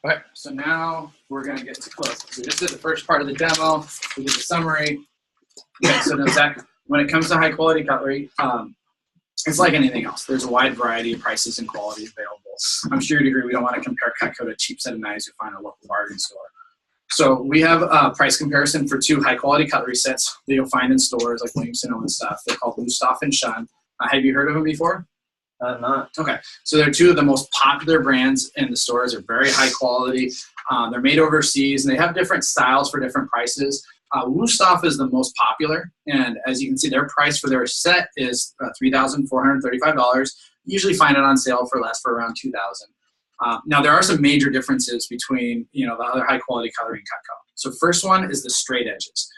Okay, so now we're going to get to close. So we just did the first part of the demo. We did the summary. Okay, so now Zach, when it comes to high quality cutlery, it's like anything else. There's a wide variety of prices and quality available. I'm sure you'd agree we don't want to compare Cutco to a cheap set of knives you find at a local bargain store. So we have a price comparison for two high quality cutlery sets that you'll find in stores like Williamson and stuff. They're called Wusthof and Shun. Have you heard of them before? Not. Okay, so they're two of the most popular brands in the stores. They're very high quality. They're made overseas, and they have different styles for different prices. Wusthof is the most popular, and as you can see, their price for their set is $3,435. Usually find it on sale for less, for around $2,000. Now, there are some major differences between the other high quality cutlery and Cutco. So first one is the straight edges.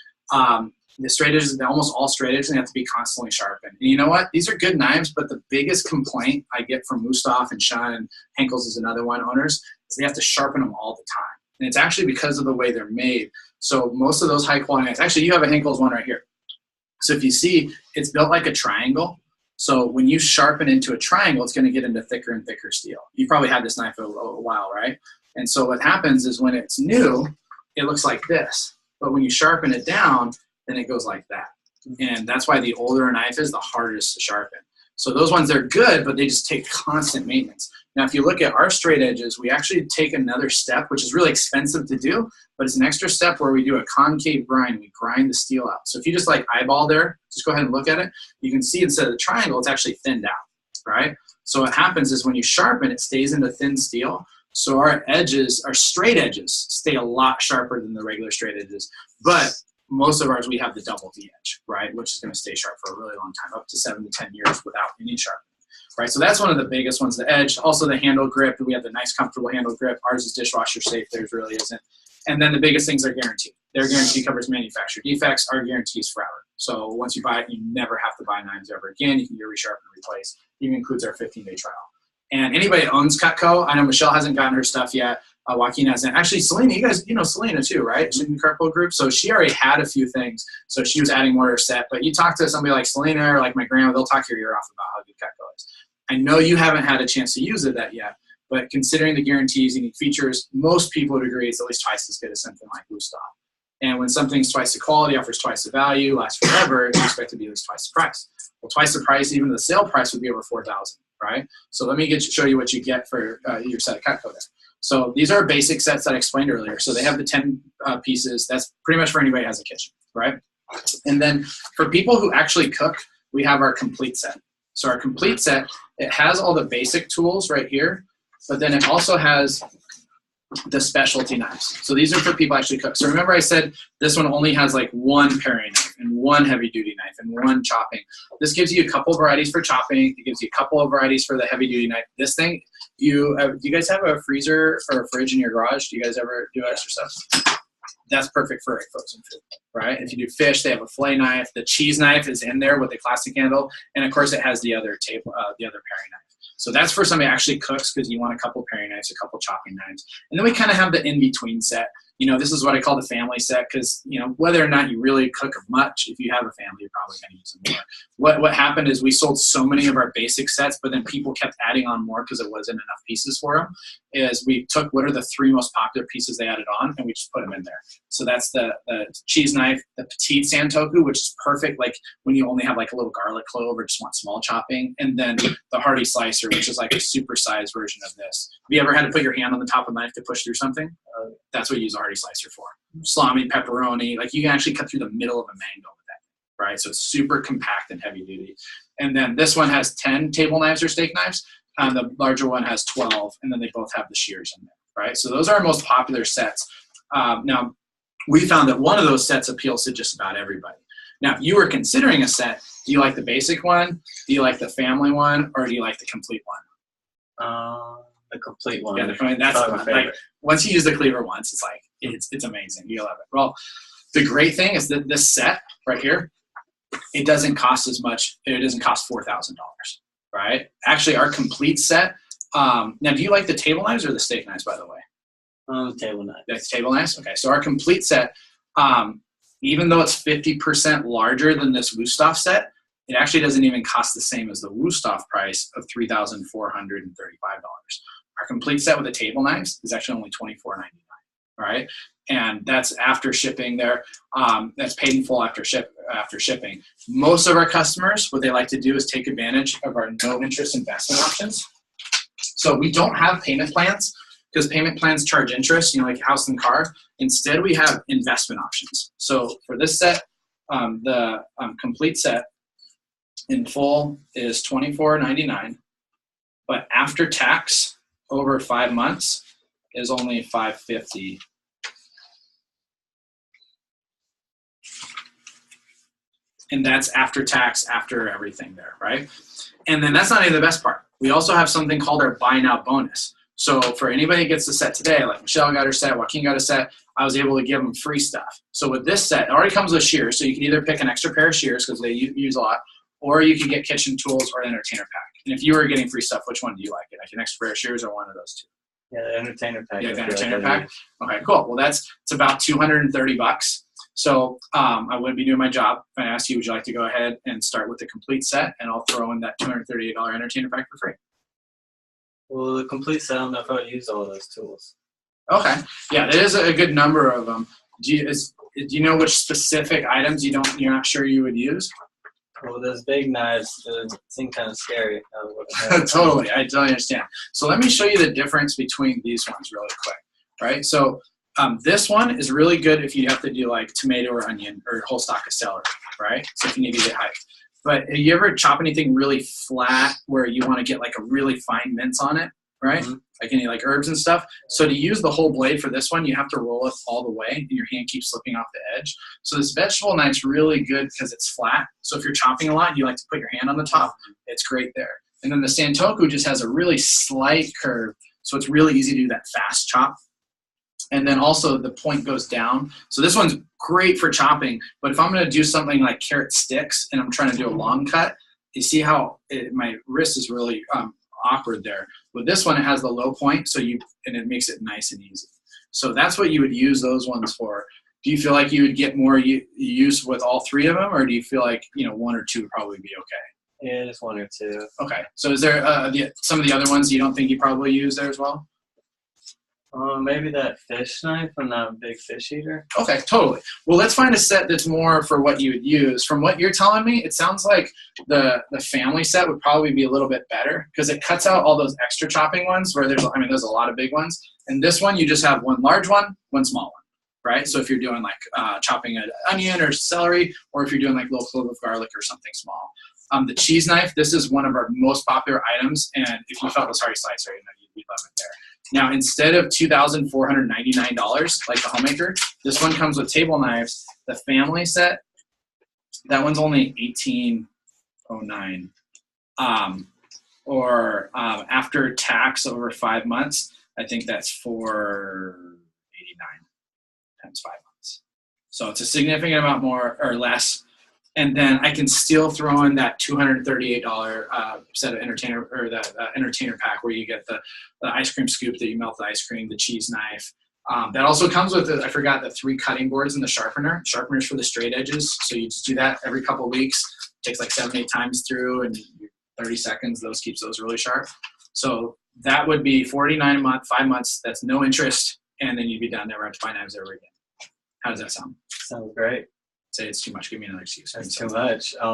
The straight edges, almost all straight edges, they have to be constantly sharpened. And you know what? These are good knives, but the biggest complaint I get from Wusthof and Shun, and Henckels is another one, owners, is they have to sharpen them all the time. And it's actually because of the way they're made. So most of those high quality knives, actually you have a Henckels one right here. So if you see, it's built like a triangle. So when you sharpen into a triangle, it's going to get into thicker and thicker steel. You probably had this knife for a while, right? And so what happens is when it's new, it looks like this. But when you sharpen it down, then it goes like that. And that's why the older a knife is, the hardest to sharpen. So those ones are good, but they just take constant maintenance. Now, if you look at our straight edges, we actually take another step, which is really expensive to do, but it's an extra step where we do a concave grind. We grind the steel out. So if you just like eyeball there, just go ahead and look at it. You can see instead of the triangle, it's actually thinned out, right? So what happens is when you sharpen, it stays into thin steel. So our edges, our straight edges, stay a lot sharper than the regular straight edges. But most of ours, we have the double V edge, right? Which is going to stay sharp for a really long time, up to 7 to 10 years without any sharpening, right? So that's one of the biggest ones, the edge. Also the handle grip, we have the nice comfortable handle grip. Ours is dishwasher safe, theirs really isn't. And then the biggest things are guarantee. Their guarantee covers manufacturer defects. Our guarantee is forever. So once you buy it, you never have to buy knives ever again. You can get resharpened and replaced. It even includes our 15-day trial. And anybody that owns Cutco, I know Michelle hasn't gotten her stuff yet. Joaquin hasn't. Actually, Selena, you guys, Selena too, right? She's in the Carpool group. So she already had a few things. So she was adding more to her set. But you talk to somebody like Selena or like my grandma, they'll talk your ear off about how good Cutco is. I know you haven't had a chance to use it yet, but considering the guarantees, unique features, most people would agree it's at least twice as good as something like Wusthof. And when something's twice the quality, offers twice the value, lasts forever, you expect to be at least twice the price. Well, twice the price, even the sale price would be over $4,000, right? So let me show you what you get for your set of Cutco there. So these are basic sets that I explained earlier. So they have the 10 pieces. That's pretty much for anybody who has a kitchen, right? And then for people who actually cook, we have our complete set. So our complete set, it has all the basic tools right here, but then it also has the specialty knives. So these are for people who actually cook. So remember I said this one only has like one paring knife and one heavy duty knife and one chopping. This gives you a couple varieties for chopping. It gives you a couple of varieties for the heavy duty knife. This thing, do you guys have a freezer or a fridge in your garage? Do you guys ever do extra stuff? That's perfect for frozen food, right? If you do fish, they have a fillet knife. The cheese knife is in there with a classic handle. And of course it has the other paring knife. So that's for somebody who actually cooks because you want a couple paring knives, a couple chopping knives. And then we kind of have the in-between set. This is what I call the family set because, whether or not you really cook much, if you have a family, you're probably going to use them more. What happened is we sold so many of our basic sets, but then people kept adding on more because it wasn't enough pieces for them, is we took what are the 3 most popular pieces they added on and we just put them in there. So that's the cheese knife, the petite santoku, which is perfect like when you only have like a little garlic clove or just want small chopping, and then the Hardy slicer, which is like a supersized version of this. Have you ever had to put your hand on the top of a knife to push through something? That's what you use a Hardy slicer for. Salami, pepperoni, like you can actually cut through the middle of a mango with that, right? So it's super compact and heavy duty. And then this one has 10 table knives or steak knives. The larger one has 12, and then they both have the shears in there, right? So those are our most popular sets. Now, we found that one of those sets appeals to just about everybody. Now, if you were considering a set, do you like the basic one? Do you like the family one? Or do you like the complete one? The complete one. Yeah, that's the one. Like, once you use the cleaver once, it's like, it's amazing. You love it. Well, the great thing is that this set right here, it doesn't cost as much. It doesn't cost $4,000, right? Actually, our complete set, now do you like the table knives or the steak knives, by the way? Table knives. That's table knives? Okay, so our complete set, even though it's 50% larger than this Wusthof set, it actually doesn't even cost the same as the Wusthof price of $3,435. Our complete set with the table knives is actually only $24.99. All right, and that's after shipping there. That's paid in full after shipping. Most of our customers, what they like to do is take advantage of our no interest investment options. So we don't have payment plans because payment plans charge interest, like house and car. Instead, we have investment options. So for this set, the complete set in full is $24.99, but after tax over 5 months is only $5.50. And that's after tax, after everything there, right? And then that's not even the best part. We also have something called our buy now bonus. So for anybody who gets the set today, like Michelle got her set, Joaquin got a set, I was able to give them free stuff. So with this set, it already comes with shears. So you can either pick an extra pair of shears because they use a lot, or you can get kitchen tools or an entertainer pack. And if you were getting free stuff, which one do you like? Like an extra pair of shears or one of those two? Yeah, the entertainer pack. Yeah, the entertainer pack. Okay, cool. Well, it's about $230. So I wouldn't be doing my job if I asked you, would you like to go ahead and start with the complete set, and I'll throw in that $238 entertainer pack for free. Well, the complete set, I don't know if I would use all those tools. Okay. Yeah, there is a good number of them. Do you know which specific items you're not sure you would use? Well, those big knives seem kind of scary. Totally. I totally understand. So let me show you the difference between these ones really quick, right? So this one is really good if you have to do like tomato or onion or a whole stalk of celery, right? So if you need to get height. But have you ever chop anything really flat where you want to get like a really fine mince on it, right? Mm-hmm. Like any like herbs and stuff. So to use the whole blade for this one, you have to roll it all the way and your hand keeps slipping off the edge. So this vegetable knife's really good because it's flat. So if you're chopping a lot and you like to put your hand on the top, it's great there. And then the Santoku just has a really slight curve. So it's really easy to do that fast chop. And then also the point goes down. So this one's great for chopping, but if I'm gonna do something like carrot sticks and I'm trying to do a long cut, you see how my wrist is really awkward there. With this one, it has the low point, and it makes it nice and easy. So that's what you would use those ones for. Do you feel like you would get more use with all three of them, or do you feel like one or two would probably be okay? Yeah, just one or two. Okay. So is there some of the other ones you don't think you probably use there as well? Maybe that fish knife from that big fish eater. Okay, totally. Well, let's find a set that's more for what you would use. From what you're telling me, it sounds like the family set would probably be a little bit better because it cuts out all those extra chopping ones where there's a lot of big ones. And this one, you just have one large one, one small one, right? So if you're doing like chopping an onion or celery, or if you're doing like a little clove of garlic or something small. The cheese knife, this is one of our most popular items. And if you felt this already sliced right now, you'd love it there. Now, instead of $2,499 like the homemaker, this one comes with table knives. The family set, that one's only $1,809. After tax over 5 months, I think that's $489 times 5 months. So it's a significant amount more or less. And then I can still throw in that $238 set of entertainer or the entertainer pack where you get the ice cream scoop that you melt the ice cream, the cheese knife. That also comes with I forgot the 3 cutting boards and the sharpeners for the straight edges. So you just do that every couple of weeks. It takes like 7-8 times through, and 30 seconds. Those keeps those really sharp. So that would be $49 a month, 5 months. That's no interest, and then you'd be done. Never have to buy knives ever again. How does that sound? Sounds great. Say it's too much. Give me another excuse. That's too much. I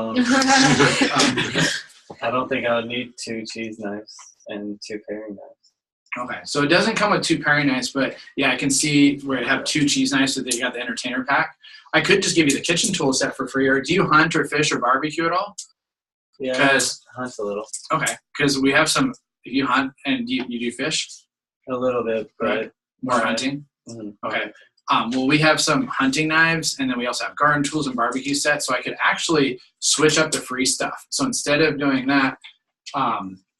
don't think I would need 2 cheese knives and 2 paring knives. Okay, so it doesn't come with 2 paring knives, but yeah, I can see where it have 2 cheese knives so that you got the entertainer pack. I could just give you the kitchen tool set for free. Or do you hunt or fish or barbecue at all? Yeah, hunt a little. Okay, because we have some. If you hunt and you do fish, a little bit, but more hunting. Mm-hmm. Okay. Well, we have some hunting knives, and then we also have garden tools and barbecue sets, so I could actually switch up the free stuff. So instead of doing that,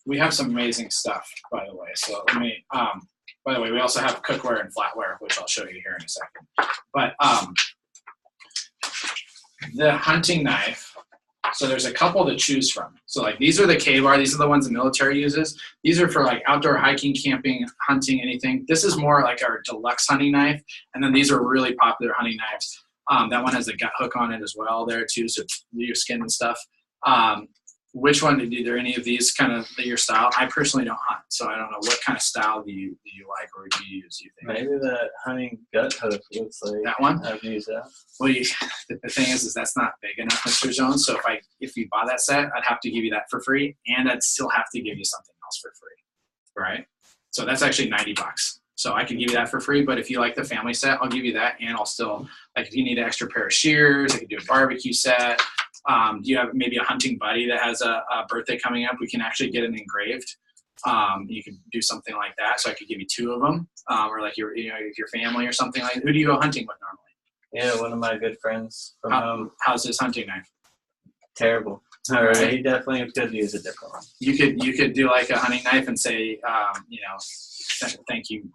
we have some amazing stuff, by the way. So let me, by the way, we also have cookware and flatware, which I'll show you here in a second. But the hunting knife, so there's a couple to choose from. So like these are the K-Bar. These are the ones the military uses. These are for like outdoor hiking, camping, hunting, anything. This is more like our deluxe hunting knife. And then these are really popular hunting knives. That one has a gut hook on it as well there too, so your skin and stuff. which one did either any of these kind of your style? I personally don't hunt, so I don't know what kind of style do you like or do you use? Do you think Maybe that honey gut hoof looks like that one? I've used that. Well, the thing is that's not big enough, Mr. Jones. So if you bought that set, I'd have to give you that for free, and I'd still have to give you something else for free, right? So that's actually $90. So I can give you that for free, but if you like the family set, I'll give you that, and I'll still, like, if you need an extra pair of shears, I could do a barbecue set. Do you have maybe a hunting buddy that has a birthday coming up? We can actually get it engraved. You can do something like that. So I could give you 2 of them, or like your family or something like. Who do you go hunting with normally? Yeah, one of my good friends from home. How's his hunting knife? Terrible. All right, he definitely could use a different one. You could do like a hunting knife and say, thank you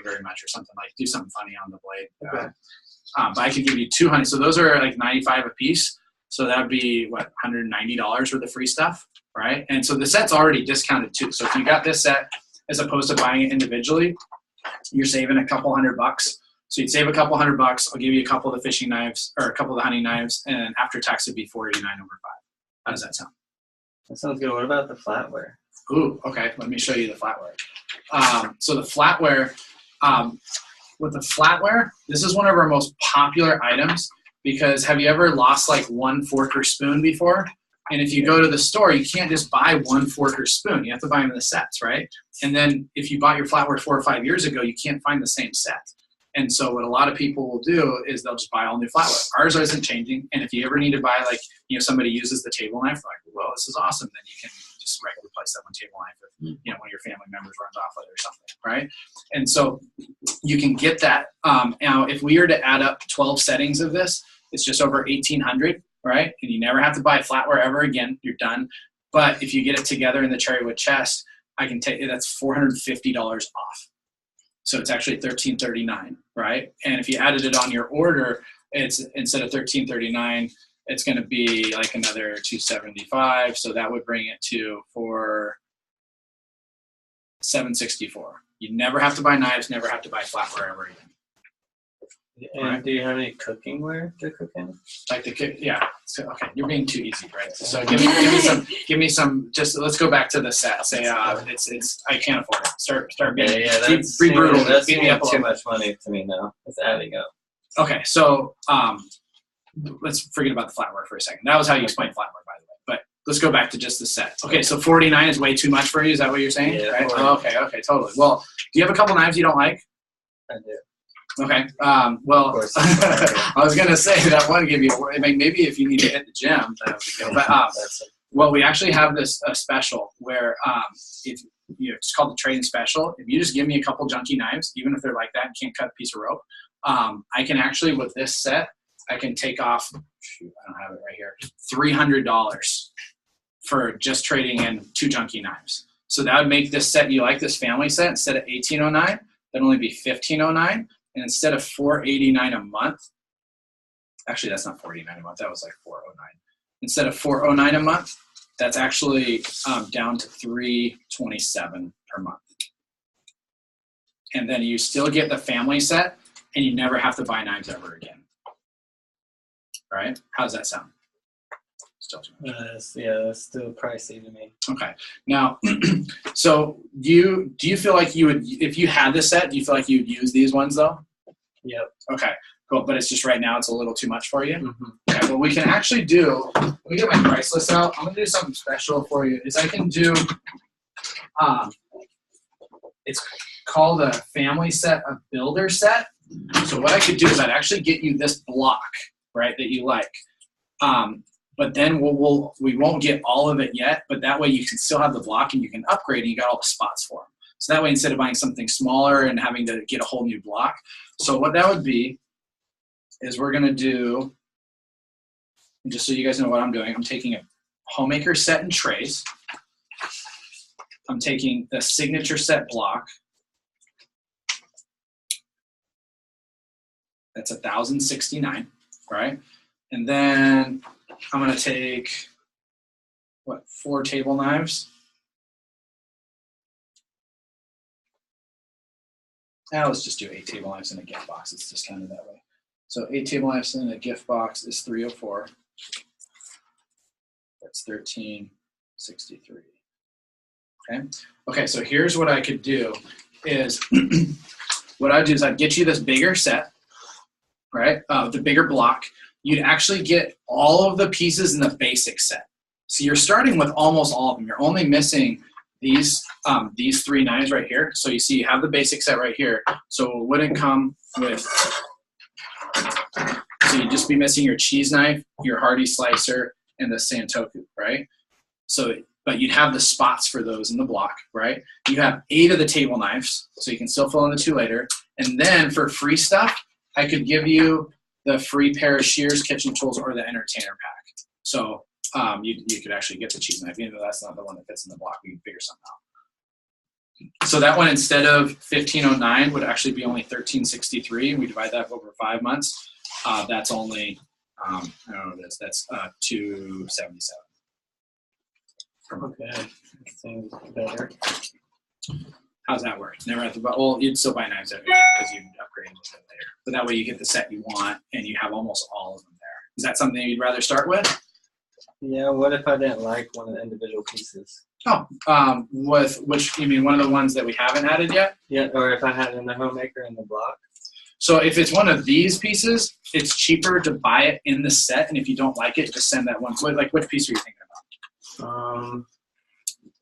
very much, or something, like do something funny on the blade. Okay. But I could give you 200. So those are like $95 a piece. So that would be what, $190 worth of free stuff, right? And so the set's already discounted too. So if you got this set as opposed to buying it individually, you're saving a couple $100. So you'd save a couple $100. I'll give you a couple of the fishing knives or a couple of the hunting knives, and after tax it'd be $489 over 5. How does that sound? That sounds good. What about the flatware? Ooh, okay. Let me show you the flatware. So the flatware, with the flatware, this is one of our most popular items, because have you ever lost like one fork or spoon before? And if you go to the store, you can't just buy one fork or spoon. You have to buy them in the sets, right? And then if you bought your flatware 4 or 5 years ago, you can't find the same set. And so what a lot of people will do is they'll just buy all new flatware. Ours isn't changing. And if you ever need to buy, like, somebody uses the table knife, like, well, this is awesome. Then you can just replace that one table knife with, one of your family members runs off with it or something, right? And so you can get that. Now, if we were to add up 12 settings of this, it's just over 1,800, right? And you never have to buy flatware ever again. You're done. But if you get it together in the cherrywood chest, I can take that's $450 off. So it's actually $1,339, right? And if you added it on your order, it's instead of $1,339, it's going to be like another $275. So that would bring it to $764. You never have to buy knives, never have to buy flatware ever again. And right. Do you have any cooking ware to cook in? Like yeah. So okay, you're being too easy, right? So give me some. Just let's go back to the set. Say it's I can't afford it. Start being be brutal. That's Beat me up too much money to me now. It's adding up. Okay, so let's forget about the flatware for a second. That was how you explain flatware, by the way. But let's go back to just the set. Okay, so $49 is way too much for you. Is that what you're saying? Yeah. Right? Oh, okay, totally. Well, do you have a couple knives you don't like? I do. Okay. Well, I was going to say that one give you, maybe if you need to hit the gym, that would be good. But, well, we actually have this special where if it's called the trading special. If you just give me a couple junky knives, even if they're like that and can't cut a piece of rope, I can actually, with this set, I can take off, shoot, I don't have it right here, $300 for just trading in 2 junky knives. So that would make this set, you like this family set, instead of $1,809, that'd only be $1,509. And instead of $489 a month, actually that's not $489 a month, that was like $409. Instead of $409 a month, that's actually down to $327 per month. And then you still get the family set, and you never have to buy knives ever again. All right? How does that sound? Still too much. That's still pricey to me. Okay. Now, so do you feel like you would, if you had this set, do you feel like you'd use these ones though? Yep. Okay, cool. But it's just right now it's a little too much for you? Mm-hmm. Okay, well we can actually do, let me get my price list out. I'm going to do something special for you. Is I can do, it's called a family set, a builder set. So what I could do is I'd actually get you this block, right, that you like. But then we won't get all of it yet, but that way you can still have the block and you can upgrade and you got all the spots for them. So that way, instead of buying something smaller and having to get a whole new block. So what that would be is we're going to do, just so you guys know what I'm doing, I'm taking a homemaker set and trays. I'm taking the signature set block. That's $1,069, right? And then I'm going to take, 4 table knives. Now let's just do 8 table knives in a gift box. It's just kind of that way. So 8 table knives in a gift box is $304. That's 13. 63. Okay. Okay, so here's what I could do is what I'd do is I'd get you this bigger set, right? The bigger block. You'd actually get all of the pieces in the basic set. So you're starting with almost all of them. You're only missing these 3 knives right here. So you see you have the basic set right here. So it wouldn't come with, so you'd just be missing your cheese knife, your Hardy slicer, and the Santoku, right? So, but you'd have the spots for those in the block, right? You have 8 of the table knives, so you can still fill in the 2 later. And then for free stuff, I could give you the free pair of shears, kitchen tools, or the entertainer pack. So you could actually get the cheese knife, even though that's not the one that fits in the block. We can figure something out. So that one, instead of 1509, would actually be only 1363. We divide that over 5 months. That's only, I don't know what it is. That's 277. Okay, seems better. How's that work? Never have to buy, well, you'd still buy knives every day because you'd upgrade a little bit later. But that way you get the set you want and you have almost all of them there. Is that something you'd rather start with? Yeah, what if I didn't like one of the individual pieces? Oh, with which, you mean one of the ones that we haven't added yet? Yeah, or if I had in the homemaker in the block? So if it's one of these pieces, it's cheaper to buy it in the set. And if you don't like it, just send that one. Like, which piece are you thinking about?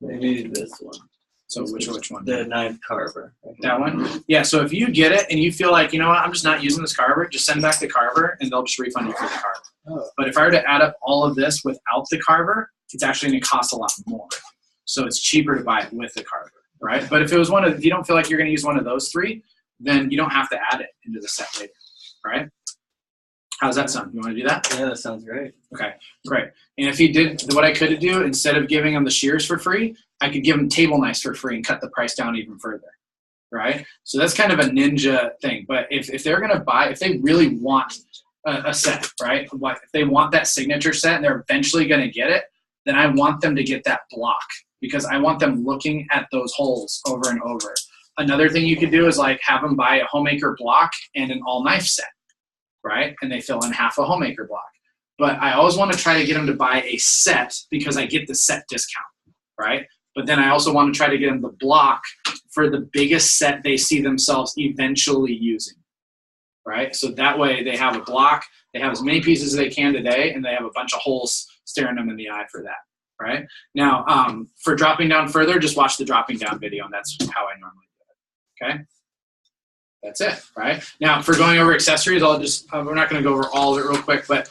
Maybe this one. So which one? The knife carver. That one? Yeah, so if you get it and you feel like, you know what, I'm just not using this carver, just send back the carver and they'll just refund you for the carver. Oh. But if I were to add up all of this without the carver, it's actually going to cost a lot more. So it's cheaper to buy it with the carver, right? But if it was if you don't feel like you're going to use one of those 3, then you don't have to add it into the set later, right? How's that sound? You want to do that? Yeah, that sounds great. Okay, great. And if he did, what I could do, instead of giving him the shears for free, I could give him table knives for free and cut the price down even further, right? So that's kind of a ninja thing. But if they're going to buy, if they really want a set, right? Like if they want that signature set and they're eventually going to get it, then I want them to get that block because I want them looking at those holes over and over. Another thing you could do is like have them buy a homemaker block and an all knife set, right? And they fill in half a homemaker block. But I always want to try to get them to buy a set because I get the set discount, right? But then I also want to try to get them the block for the biggest set they see themselves eventually using, right? So that way they have a block, they have as many pieces as they can today, and they have a bunch of holes staring them in the eye for that, right? Now, for dropping down further, just watch the dropping down video, and that's how I normally do it, okay? That's it, right? Now, for going over accessories, I'll just, we're not going to go over all of it real quick, but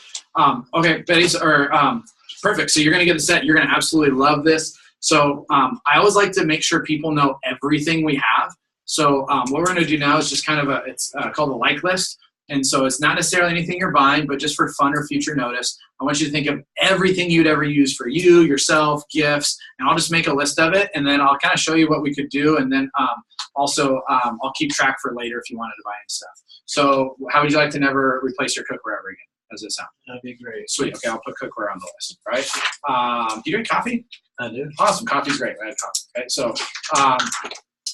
okay, perfect. So you're going to get the set. You're going to absolutely love this. So I always like to make sure people know everything we have. So what we're going to do now is just kind of it's called a like list. And so it's not necessarily anything you're buying, but just for fun or future notice, I want you to think of everything you'd ever use for you, yourself, gifts, and I'll just make a list of it. And then I'll kind of show you what we could do. And then also I'll keep track for later if you wanted to buy any stuff. So how would you like to never replace your cookware ever again? How does it sound? That'd be great. Sweet. Okay, I'll put cookware on the list, right? Do you drink coffee? I do. Awesome. Coffee's great. I had coffee. Okay, so,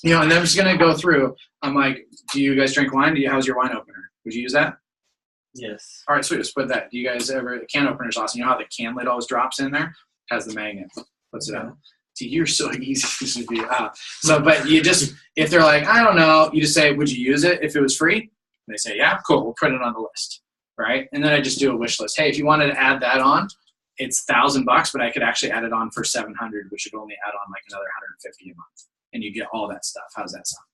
you know, and then I'm just going to go through. I'm like, do you guys drink wine? How's your wine opener? Would you use that? Yes. All right, sweet. Let's put that. Do you guys ever, can opener's awesome. You know how the can lid always drops in there? It has the magnet. Puts it out. See, you're so easy. This would be, but you just, if they're like, I don't know, you just say, would you use it if it was free? And they say, yeah, cool. We'll put it on the list. Right? And then I just do a wish list. Hey, if you wanted to add that on, it's $1,000, but I could actually add it on for $700, which would only add on like another $150 a month. And you get all that stuff. How's that sound?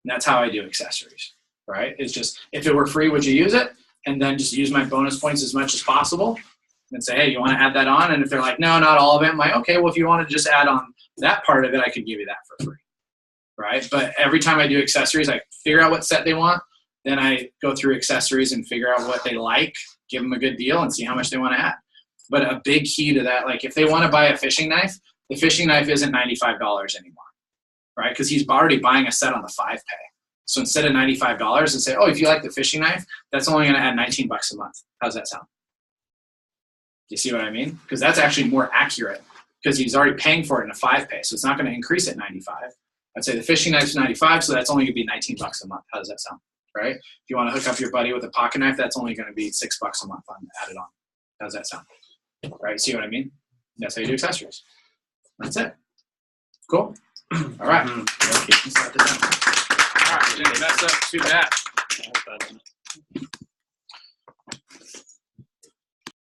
And that's how I do accessories, right? It's just, if it were free, would you use it? And then just use my bonus points as much as possible and say, hey, you want to add that on? And if they're like, no, not all of it, I'm like, okay, well, if you want to just add on that part of it, I could give you that for free, right? But every time I do accessories, I figure out what set they want. Then I go through accessories and figure out what they like, give them a good deal, and see how much they want to add. But a big key to that, like if they want to buy a fishing knife, the fishing knife isn't $95 anymore, right? Because he's already buying a set on the 5-pay. So instead of $95, and say, oh, if you like the fishing knife, that's only going to add $19 a month. How's that sound? You see what I mean? Because that's actually more accurate because he's already paying for it in a 5-pay. So it's not going to increase at $95. I'd say the fishing knife's $95, so that's only going to be $19 a month. How does that sound? Right? If you want to hook up your buddy with a pocket knife, that's only going to be $6 a month added on. How does that sound? Right? See what I mean? That's how you do accessories. That's it. Cool. All right. Thank you. Let's set this up. All right. Didn't mess up too bad.